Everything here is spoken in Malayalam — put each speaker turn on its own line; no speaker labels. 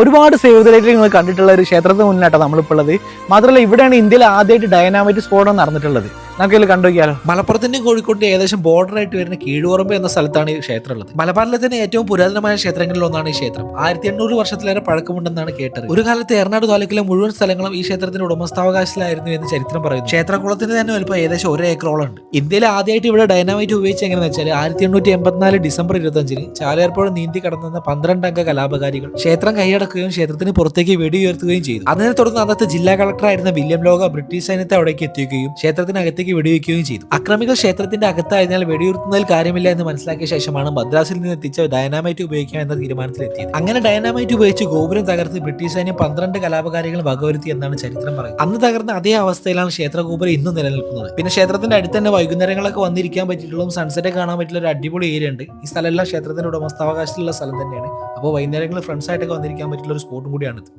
ഒരുപാട് സേവ് ദ ഡേറ്റിൽ നിങ്ങൾ കണ്ടിട്ടുള്ള ഒരു ക്ഷേത്രത്തിന് മുന്നിലാട്ടോ നമ്മളിപ്പോൾ ഉള്ളത്. മാത്രമല്ല ഇവിടെയാണ് ഇന്ത്യയിൽ ആദ്യമായിട്ട് ഡൈനാമൈറ്റ് സ്ഫോടനം നടന്നിട്ടുള്ളത്. നമുക്ക് ഇതിൽ കണ്ടുനോക്കിയാലോ.
മലപ്പുറത്തിന്റെയും കോഴിക്കോടിന്റെ ഏകദേശം ബോർഡർ ആയിട്ട് വരുന്ന കീഴുപറമ്പ് എന്ന സ്ഥലത്താണ് ഈ ക്ഷേത്രം ഉള്ളത്. മലബാറിലെ തന്നെ ഏറ്റവും പുരാതനമായ ക്ഷേത്രങ്ങളിൽ ഒന്നാണ് ഈ ക്ഷേത്രം. 1800 വർഷത്തിലേറെ പഴക്കമുണ്ടെന്നാണ് കേട്ടത്. ഒരു കാലത്ത് ഏറനാട് താലൂക്കിലെ മുഴുവൻ സ്ഥലങ്ങളും ഈ ക്ഷേത്രത്തിന്റെ ഉടമസ്ഥാവകാശത്തിലായിരുന്നു എന്ന് ചരിത്രം പറയുന്നു. ക്ഷേത്രകുളത്തിന് തന്നെ വലുപ്പം ഏകദേശം 1 ഏക്കറോളം ഉണ്ട്. ഇന്ത്യയിൽ ആദ്യമായിട്ട് ഇവിടെ ഡൈനാമൈറ്റ് ഉപയോഗിച്ച് എങ്ങനെയെന്ന് വെച്ചാൽ 1884 ഡിസംബർ 25-ന് ചാലിയാർപ്പുഴ നീന്തി കടന്നുന്ന 12 അംഗ കലാപകാരികൾ ക്ഷേത്രം കൈയടക്കുകയും ക്ഷേത്രത്തിന് പുറത്തേക്ക് വെടിയുയർത്തുകയും ചെയ്തു. അതിനെ തുടർന്ന് അന്നത്തെ ജില്ലാ കളക്ടറായിരുന്ന വില്യം ലോഗ ബ്രിട്ടീഷ് സൈന്യത്തെ അവിടേക്ക് എത്തിക്കുകയും ക്ഷേത്രത്തിനകത്തേക്ക് വെടിവെക്കുകയും ചെയ്തു. അക്രമികൾ ക്ഷേത്രത്തിന്റെ അകത്തായതിനാൽ വെടിയുയർത്തുന്നതിൽ കാര്യമില്ല എന്ന് മനസ്സിലാക്കിയ ശേഷമാണ് മദ്രാസിൽ നിന്ന് എത്തിച്ച ഡൈനാമൈറ്റ് ഉപയോഗിക്കാം എന്ന തീരുമാനത്തിലെത്തിയത്. അങ്ങനെ ഡൈനാമൈറ്റ് ഉപയോഗിച്ച് ഗോപുരം തകർത്ത് ബ്രിട്ടീഷ് സൈന്യം 12 കലാപകാരികൾ വകവരുത്തി എന്നാണ് ചരിത്രം പറയുന്നത്. അന്ന് തകർന്ന അതേ അവസ്ഥയിലാണ് ക്ഷേത്ര ഗോപുരം ഇന്നും നിലനിൽക്കുന്നത്. പിന്നെ ക്ഷേത്രത്തിന്റെ അടുത്ത് തന്നെ വൈകുന്നേരങ്ങളൊക്കെ വന്നിരിക്കാൻ പറ്റിയിട്ടുള്ളതും സൺസെറ്റ് കാണാൻ പറ്റിയുള്ള ഒരു അടിപൊളി ഏരിയ ഉണ്ട്. ഈ സ്ഥലമെല്ലാം ക്ഷേത്രത്തിന്റെ ഉടമസ്ഥാവകാശത്തിലുള്ള സ്ഥലം തന്നെയാണ്. അപ്പോൾ വൈകുന്നേരങ്ങളിൽ ഫ്രണ്ട്സ് ആയിട്ടൊക്കെ വന്നിരിക്കാൻ പറ്റിയുള്ള ഒരു സ്പോട്ടും കൂടിയാണിത്.